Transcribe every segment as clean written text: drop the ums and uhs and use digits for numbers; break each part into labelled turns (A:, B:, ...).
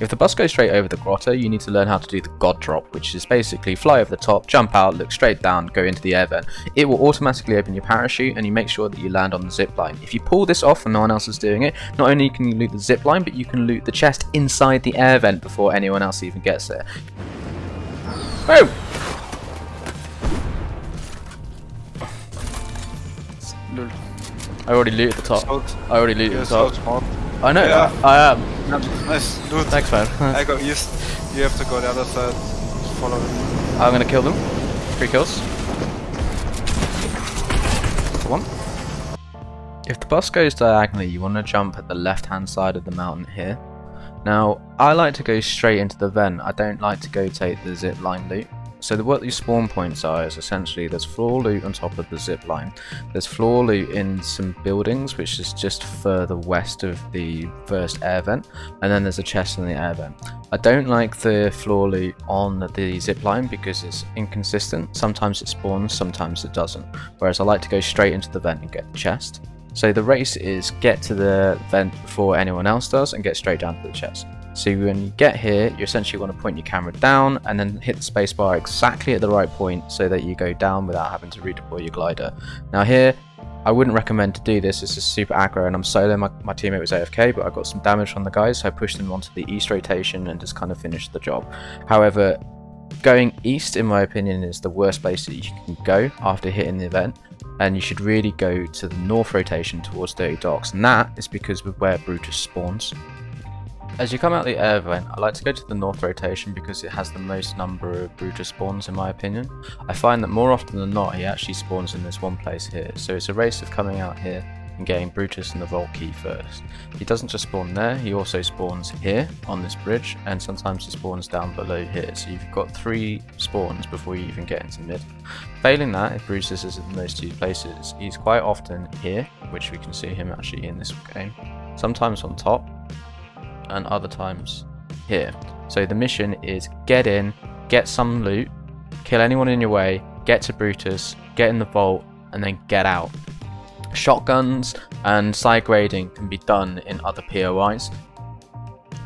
A: If the bus goes straight over the grotto, you need to learn how to do the god drop, which is basically fly over the top, jump out, look straight down, go into the air vent. It will automatically open your parachute and you make sure that you land on the zip line. If you pull this off and no one else is doing it, not only can you loot the zip line, but you can loot the chest inside the air vent before anyone else even gets there. Boom! I already looted the top. I already looted the top.
B: Smart.
A: I know,
B: yeah.
A: I am.
B: Nice, loot.
A: Thanks, man.
B: I go east. You have to go the other side. Follow them.
A: I'm gonna kill them. 3 kills. 1. If the bus goes diagonally, you want to jump at the left hand side of the mountain here. Now, I like to go straight into the vent. I don't like to go take the zip line loot. So what these spawn points are is essentially there's floor loot on top of the zip line. There's floor loot in some buildings, which is just further west of the first air vent, and then there's a chest in the air vent. I don't like the floor loot on the zip line because it's inconsistent. Sometimes it spawns, sometimes it doesn't. Whereas I like to go straight into the vent and get the chest. So the race is get to the vent before anyone else does and get straight down to the chest. So when you get here, you essentially want to point your camera down and then hit the spacebar exactly at the right point so that you go down without having to redeploy your glider. Now here, I wouldn't recommend to do this. This is super aggro and I'm solo. My teammate was AFK, but I got some damage on the guys, so I pushed them onto the east rotation and just kind of finished the job. However, going east, in my opinion, is the worst place that you can go after hitting the event. And you should really go to the north rotation towards Dirty Docks, and that is because of where Brutus spawns. As you come out the air vent, I like to go to the north rotation because it has the most number of Brutus spawns in my opinion. I find that more often than not he actually spawns in this one place here, so it's a race of coming out here and getting Brutus and the Vault Key first. He doesn't just spawn there, he also spawns here on this bridge, and sometimes he spawns down below here, so you've got 3 spawns before you even get into mid. Failing that, if Brutus is in those 2 places, he's quite often here, which we can see him actually in this game, sometimes on top, and other times here. So the mission is get in, get some loot, kill anyone in your way, get to Brutus, get in the vault, and then get out. Shotguns and side grading can be done in other POIs.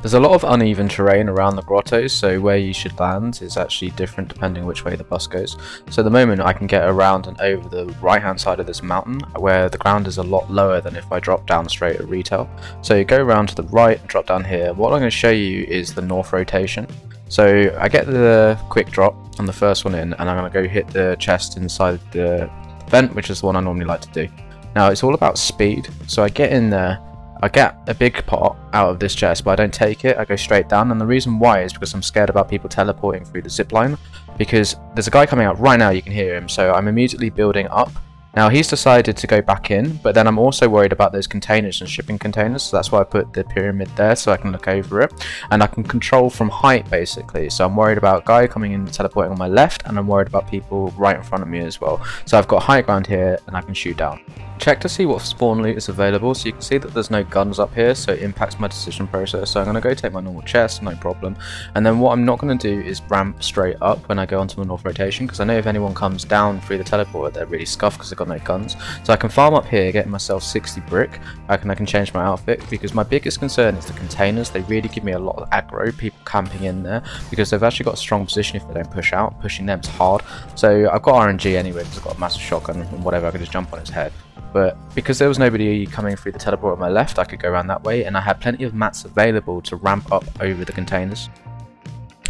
A: There's a lot of uneven terrain around the grottos, so where you should land is actually different depending which way the bus goes. So at the moment I can get around and over the right hand side of this mountain where the ground is a lot lower than if I drop down straight at retail. So you go around to the right and drop down here. What I'm going to show you is the north rotation. So I get the quick drop on the first one in and I'm going to go hit the chest inside the vent, which is the one I normally like to do. Now it's all about speed, so I get in there, I get a big pot out of this chest, but I don't take it, I go straight down, and the reason why is because I'm scared about people teleporting through the zipline, because there's a guy coming out right now, you can hear him, so I'm immediately building up. Now he's decided to go back in, but then I'm also worried about those containers and shipping containers, so that's why I put the pyramid there so I can look over it, and I can control from height basically. So I'm worried about a guy coming in and teleporting on my left, and I'm worried about people right in front of me as well. So I've got high ground here and I can shoot down. Check to see what spawn loot is available, so you can see that there's no guns up here, so it impacts my decision process. So I'm going to go take my normal chest, no problem. And then what I'm not going to do is ramp straight up when I go onto the north rotation, because I know if anyone comes down through the teleporter, they're really scuffed because they've got no guns. So I can farm up here, get myself 60 brick, I can change my outfit, because my biggest concern is the containers. They really give me a lot of aggro, people camping in there, because they've actually got a strong position if they don't push out. Pushing them is hard. So I've got RNG anyway, because I've got a massive shotgun and whatever, I can just jump on its head. But because there was nobody coming through the teleport on my left, I could go around that way, and I had plenty of mats available to ramp up over the containers.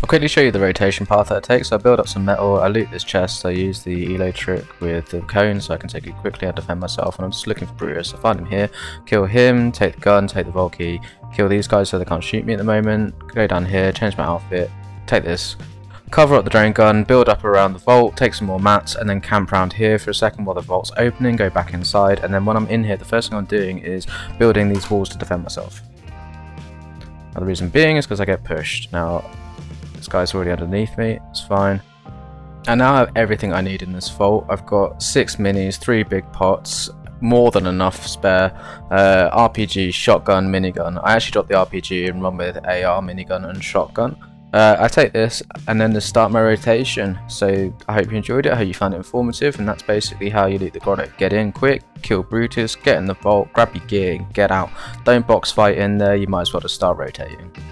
A: I'll quickly show you the rotation path that it takes. So I build up some metal, I loot this chest, I use the elo trick with the cone so I can take it quickly and defend myself, and I'm just looking for Brutus. I find him here, kill him, take the gun, take the Vault Key, kill these guys so they can't shoot me at the moment, go down here, change my outfit, take this, cover up the drone gun, build up around the vault, take some more mats, and then camp around here for a second while the vault's opening, go back inside, and then when I'm in here, the first thing I'm doing is building these walls to defend myself. Now the reason being is because I get pushed. Now, this guy's already underneath me, it's fine. And now I have everything I need in this vault. I've got 6 minis, 3 big pots, more than enough spare, RPG, shotgun, minigun. I actually dropped the RPG and run with AR, minigun, and shotgun. I take this and then just start my rotation. So I hope you enjoyed it, I hope you found it informative, and that's basically how you loot the grotto. Get in quick, kill Brutus, get in the vault, grab your gear and get out. Don't box fight in there, you might as well just start rotating.